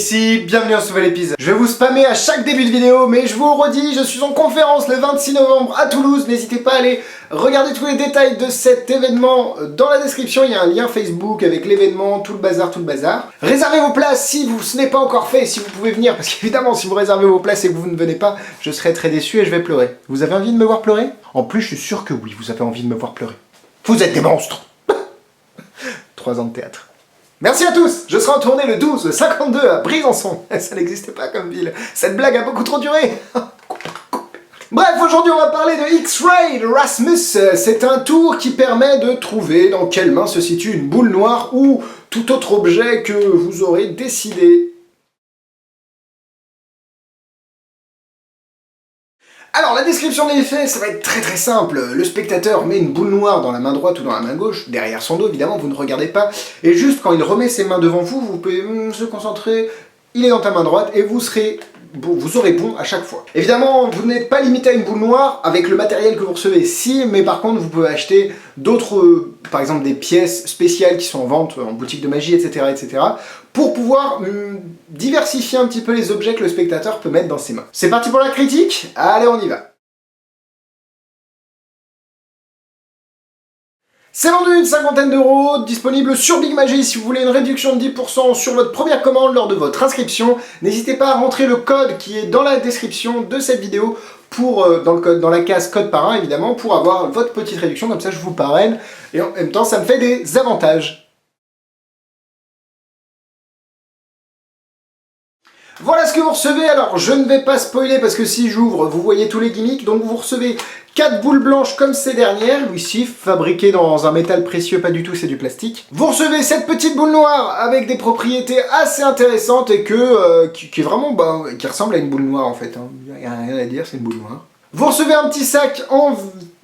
ici, bienvenue dans ce nouvel épisode. Je vais vous spammer à chaque début de vidéo, mais je vous le redis, je suis en conférence le 26 novembre à Toulouse. N'hésitez pas à aller regarder tous les détails de cet événement dans la description. Il y a un lien Facebook avec l'événement, tout le bazar, tout le bazar. Réservez vos places si ce n'est pas encore fait, si vous pouvez venir, parce qu'évidemment, si vous réservez vos places et que vous ne venez pas, je serai très déçu et je vais pleurer. Vous avez envie de me voir pleurer? En plus, je suis sûr que oui, vous avez envie de me voir pleurer. Vous êtes des monstres. 3 ans de théâtre. Merci à tous. Je serai en tournée le 12, le 52 à Briançon. Ça n'existait pas comme ville. Cette blague a beaucoup trop duré. Bref, aujourd'hui on va parler de X-Ray de Rasmus. C'est un tour qui permet de trouver dans quelle main se situe une boule noire ou tout autre objet que vous aurez décidé. Alors, la description des faits, ça va être très simple. Le spectateur met une boule noire dans la main droite ou dans la main gauche, derrière son dos, évidemment, vous ne regardez pas. Et juste quand il remet ses mains devant vous, vous pouvez se concentrer, il est dans ta main droite et vous aurez bon à chaque fois. Évidemment, vous n'êtes pas limité à une boule noire avec le matériel que vous recevez, si, mais par contre, vous pouvez acheter d'autres, par exemple des pièces spéciales qui sont en vente en boutique de magie, etc., pour pouvoir diversifier un petit peu les objets que le spectateur peut mettre dans ses mains. C'est parti pour la critique? Allez, on y va. C'est vendu une 50aine d'euros, disponible sur Big Magie si vous voulez une réduction de 10% sur votre première commande lors de votre inscription. N'hésitez pas à rentrer le code qui est dans la description de cette vidéo pour, dans la case code par 1 évidemment, pour avoir votre petite réduction, comme ça je vous parraine et en même temps ça me fait des avantages. Voilà ce que vous recevez. Alors je ne vais pas spoiler parce que si j'ouvre, vous voyez tous les gimmicks. Donc vous recevez 4 boules blanches comme ces dernières, ici fabriquées dans un métal précieux, pas du tout, c'est du plastique. Vous recevez cette petite boule noire avec des propriétés assez intéressantes et qui est vraiment, qui ressemble à une boule noire en fait. Il n'y a rien à dire, c'est une boule noire. Vous recevez un petit sac en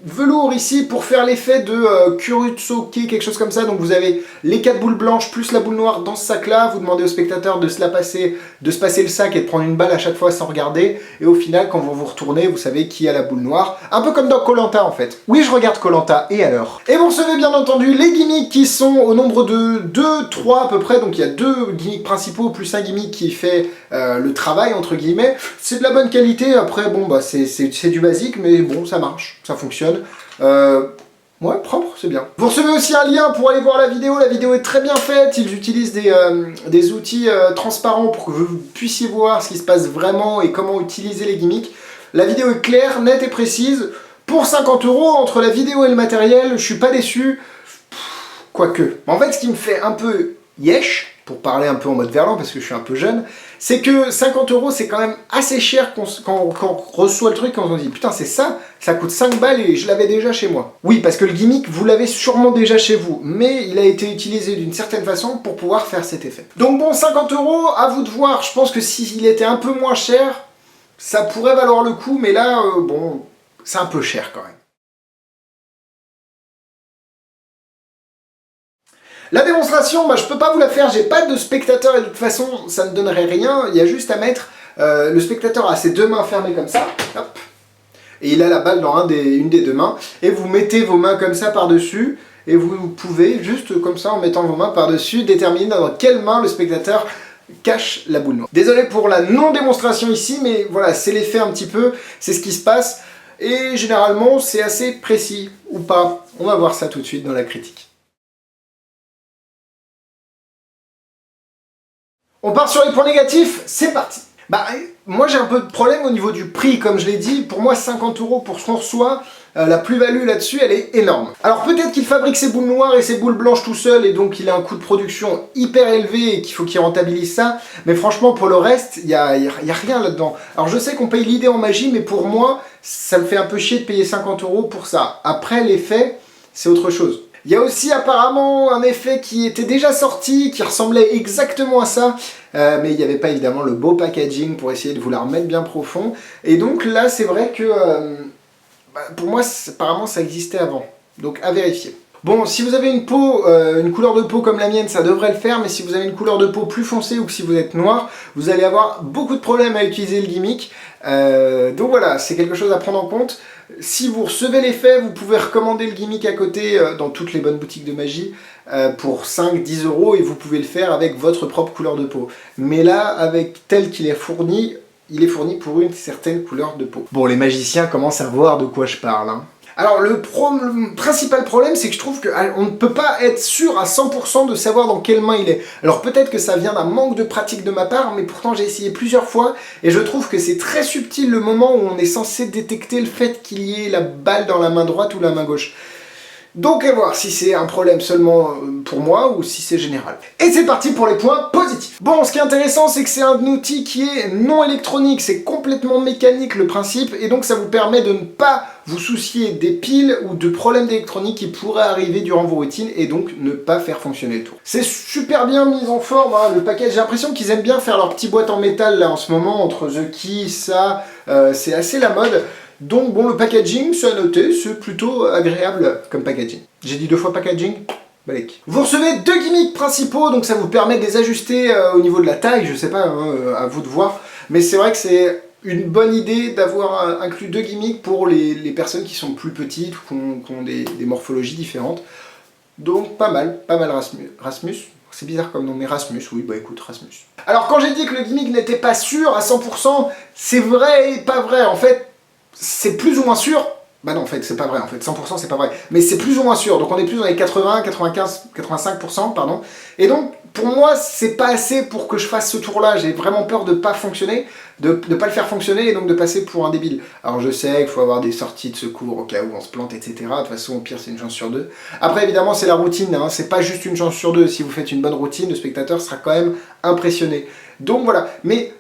velours ici pour faire l'effet de Kurutsuke, quelque chose comme ça. Donc vous avez les 4 boules blanches plus la boule noire dans ce sac là. Vous demandez au spectateur de se passer le sac et de prendre une balle à chaque fois sans regarder. Et au final, quand vous vous retournez, vous savez qui a la boule noire. Un peu comme dans Koh-Lanta en fait. Oui, je regarde Koh-Lanta, et alors? Et vous recevez bien entendu les gimmicks qui sont au nombre de 2, 3 à peu près. Donc il y a 2 gimmicks principaux plus un gimmick qui fait le travail entre guillemets. C'est de la bonne qualité. Après bon c'est du basique, mais bon ça marche, ça fonctionne. Ouais, propre, c'est bien. Vous recevez aussi un lien pour aller voir la vidéo est très bien faite, ils utilisent des outils transparents pour que vous puissiez voir ce qui se passe vraiment et comment utiliser les gimmicks. La vidéo est claire, nette et précise. Pour 50 euros, entre la vidéo et le matériel, je suis pas déçu. Quoique. En fait, ce qui me fait un peu yesh, pour parler un peu en mode verlan parce que je suis un peu jeune, c'est que 50 euros c'est quand même assez cher quand on reçoit le truc, quand on dit putain c'est ça coûte 5 balles et je l'avais déjà chez moi. Oui, parce que le gimmick vous l'avez sûrement déjà chez vous, mais il a été utilisé d'une certaine façon pour pouvoir faire cet effet. Donc bon, 50 euros, à vous de voir. Je pense que s'il était un peu moins cher, ça pourrait valoir le coup, mais là, bon, c'est un peu cher quand même. La démonstration, je peux pas vous la faire, j'ai pas de spectateur et de toute façon ça ne donnerait rien, il y a juste à mettre, le spectateur a ses 2 mains fermées comme ça, hop, et il a la balle dans une des 2 mains, et vous mettez vos mains comme ça par-dessus, et vous pouvez juste comme ça en mettant vos mains par-dessus déterminer dans quelle main le spectateur cache la boule noire. Désolé pour la non-démonstration ici, mais voilà, c'est l'effet un petit peu, c'est ce qui se passe, et généralement c'est assez précis, ou pas, on va voir ça tout de suite dans la critique. On part sur les points négatifs, c'est parti. Moi j'ai un peu de problème au niveau du prix, comme je l'ai dit. Pour moi 50 euros pour ce qu'on reçoit, la plus-value là-dessus elle est énorme. Alors peut-être qu'il fabrique ses boules noires et ses boules blanches tout seul et donc il a un coût de production hyper élevé et qu'il faut qu'il rentabilise ça. Mais franchement pour le reste, il y a rien là-dedans. Alors je sais qu'on paye l'idée en magie, mais pour moi ça me fait un peu chier de payer 50 euros pour ça. Après l'effet, c'est autre chose. Il y a aussi apparemment un effet qui était déjà sorti, qui ressemblait exactement à ça, mais il n'y avait pas évidemment le beau packaging pour essayer de vous la remettre bien profond. Et donc là, c'est vrai que pour moi, apparemment, ça existait avant. Donc à vérifier. Bon, si vous avez une peau, une couleur de peau comme la mienne, ça devrait le faire, mais si vous avez une couleur de peau plus foncée ou que si vous êtes noir, vous allez avoir beaucoup de problèmes à utiliser le gimmick. Donc voilà, c'est quelque chose à prendre en compte. Si vous recevez l'effet, vous pouvez recommander le gimmick à côté dans toutes les bonnes boutiques de magie pour 5-10 € et vous pouvez le faire avec votre propre couleur de peau. Mais là, avec tel qu'il est fourni, il est fourni pour une certaine couleur de peau. Bon, les magiciens commencent à voir de quoi je parle, hein. Alors le principal problème, c'est que je trouve qu'on ne peut pas être sûr à 100% de savoir dans quelle main il est. Alors peut-être que ça vient d'un manque de pratique de ma part, mais pourtant j'ai essayé plusieurs fois, et je trouve que c'est très subtil le moment où on est censé détecter le fait qu'il y ait la balle dans la main droite ou la main gauche. Donc à voir si c'est un problème seulement pour moi ou si c'est général. Et c'est parti pour les points positifs. Bon, ce qui est intéressant, c'est que c'est un outil qui est non électronique, c'est complètement mécanique le principe, et donc ça vous permet de ne pas vous soucier des piles ou de problèmes d'électronique qui pourraient arriver durant vos routines et donc ne pas faire fonctionner le tour. C'est super bien mis en forme, hein, le paquet. J'ai l'impression qu'ils aiment bien faire leur petite boîte en métal là en ce moment, entre The Key, ça, c'est assez la mode. Donc bon, le packaging, c'est à noter, c'est plutôt agréable comme packaging. J'ai dit 2 fois packaging, balèque. Vous recevez 2 gimmicks principaux, donc ça vous permet de les ajuster au niveau de la taille, je sais pas, hein, à vous de voir. Mais c'est vrai que c'est une bonne idée d'avoir inclus 2 gimmicks pour les personnes qui sont plus petites ou qui ont des morphologies différentes. Donc pas mal Rasmus. C'est bizarre comme nom, mais Rasmus, oui, bah écoute, Rasmus. Alors quand j'ai dit que le gimmick n'était pas sûr à 100%, c'est vrai et pas vrai, en fait. C'est plus ou moins sûr, bah non en fait c'est pas vrai, en fait 100% c'est pas vrai, mais c'est plus ou moins sûr, donc on est plus dans les 80, 95, 85%, pardon, et donc pour moi c'est pas assez pour que je fasse ce tour là, j'ai vraiment peur de pas fonctionner, de pas le faire fonctionner et donc de passer pour un débile. Alors je sais qu'il faut avoir des sorties de secours au cas où on se plante, etc. De toute façon au pire c'est une chance sur 2. Après évidemment c'est la routine, hein. C'est pas juste une chance sur 2, si vous faites une bonne routine, le spectateur sera quand même impressionné. Donc voilà, mais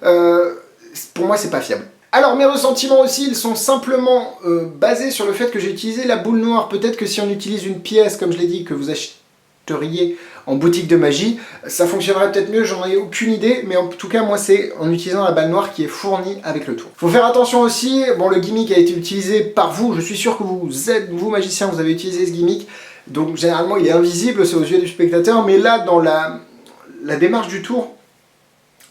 pour moi c'est pas fiable. Alors mes ressentiments aussi, ils sont simplement basés sur le fait que j'ai utilisé la boule noire. Peut-être que si on utilise une pièce, comme je l'ai dit, que vous achèteriez en boutique de magie, ça fonctionnerait peut-être mieux, j'en ai aucune idée, mais en tout cas moi c'est en utilisant la balle noire qui est fournie avec le tour. Faut faire attention aussi, bon le gimmick a été utilisé par vous, je suis sûr que vous magiciens, vous avez utilisé ce gimmick, donc généralement il est invisible, c'est aux yeux du spectateur, mais là dans la démarche du tour,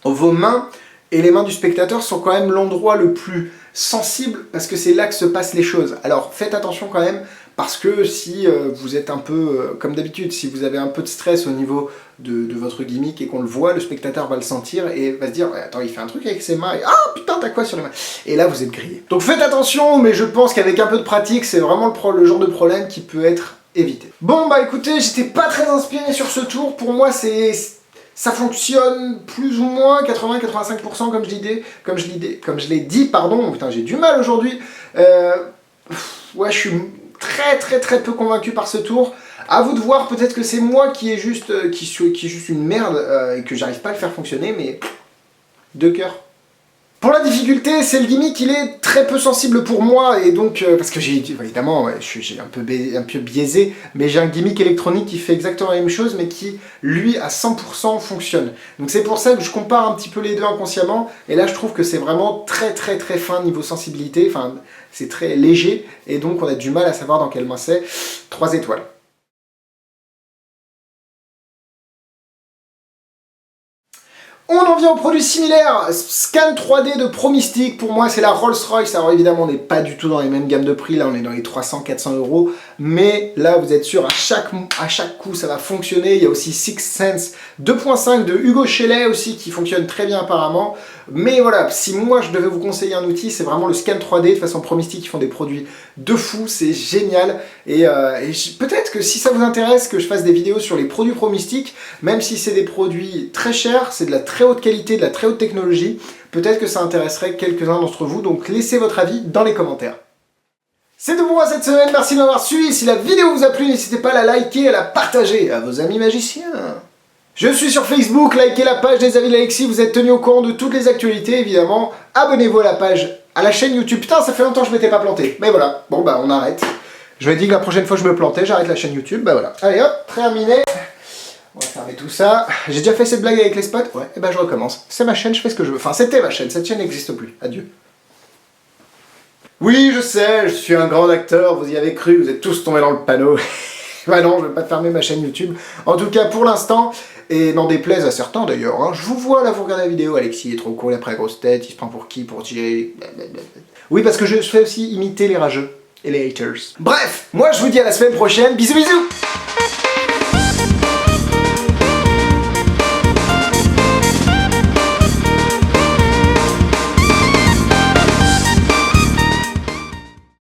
vos mains et les mains du spectateur sont quand même l'endroit le plus sensible parce que c'est là que se passent les choses. Alors faites attention quand même parce que si vous êtes un peu, comme d'habitude, si vous avez un peu de stress au niveau de votre gimmick et qu'on le voit, le spectateur va le sentir et va se dire ouais, attends il fait un truc avec ses mains et ah putain t'as quoi sur les mains? Et là vous êtes grillé. Donc faites attention, mais je pense qu'avec un peu de pratique c'est vraiment le genre de problème qui peut être évité. Bon bah écoutez, j'étais pas très inspiré sur ce tour, pour moi ça fonctionne plus ou moins 80-85% comme je l'ai dit, pardon, putain j'ai du mal aujourd'hui. Ouais, je suis très peu convaincu par ce tour. À vous de voir, peut-être que c'est moi qui est juste une merde et que j'arrive pas à le faire fonctionner, mais de cœur. Pour la difficulté, c'est le gimmick, il est très peu sensible pour moi, et donc, parce que j'ai, évidemment, ouais, j'ai un peu biaisé, mais j'ai un gimmick électronique qui fait exactement la même chose, mais qui, lui, à 100% fonctionne. Donc c'est pour ça que je compare un petit peu les deux inconsciemment, et là je trouve que c'est vraiment très fin niveau sensibilité, enfin, c'est très léger, et donc on a du mal à savoir dans quelle main c'est. 3 étoiles. On en vient aux produits similaires, Scan 3D de Pro Mystique, pour moi c'est la Rolls-Royce, alors évidemment on n'est pas du tout dans les mêmes gammes de prix, là on est dans les 300-400 €, mais là vous êtes sûr à chaque coup ça va fonctionner. Il y a aussi Sixth Sense 2.5 de Hugo Chelet aussi qui fonctionne très bien apparemment, mais voilà, si moi je devais vous conseiller un outil, c'est vraiment le Scan 3D, de façon Pro Mystique qui font des produits de fou, c'est génial, et peut-être que si ça vous intéresse que je fasse des vidéos sur les produits Pro Mystique, même si c'est des produits très chers, c'est de la très haute qualité, de la très haute technologie, peut-être que ça intéresserait quelques-uns d'entre vous, donc laissez votre avis dans les commentaires. C'est tout pour moi cette semaine, merci de m'avoir suivi. Si la vidéo vous a plu, n'hésitez pas à la liker, à la partager à vos amis magiciens. Je suis sur Facebook, likez la page des avis d'Alexis, vous êtes tenus au courant de toutes les actualités évidemment. Abonnez-vous à la page, à la chaîne YouTube. Putain, ça fait longtemps que je m'étais pas planté. Mais voilà, bon bah on arrête. Je m'avais dit que la prochaine fois que je me plantais, j'arrête la chaîne YouTube, bah voilà. Allez hop, terminé. On va fermer tout ça. J'ai déjà fait cette blague avec les spots? Ouais, et ben je recommence. C'est ma chaîne, je fais ce que je veux. Enfin, c'était ma chaîne, cette chaîne n'existe plus. Adieu. Oui, je sais, je suis un grand acteur, vous y avez cru, vous êtes tous tombés dans le panneau. Bah non, je vais pas fermer ma chaîne YouTube. En tout cas, pour l'instant, et n'en déplaise à certains d'ailleurs, hein, je vous vois là, vous regardez la vidéo, Alexis est trop cool après la grosse tête, il se prend pour qui, pour tirer... Oui, parce que je fais aussi imiter les rageux et les haters. Bref, moi je vous dis à la semaine prochaine, bisous bisous.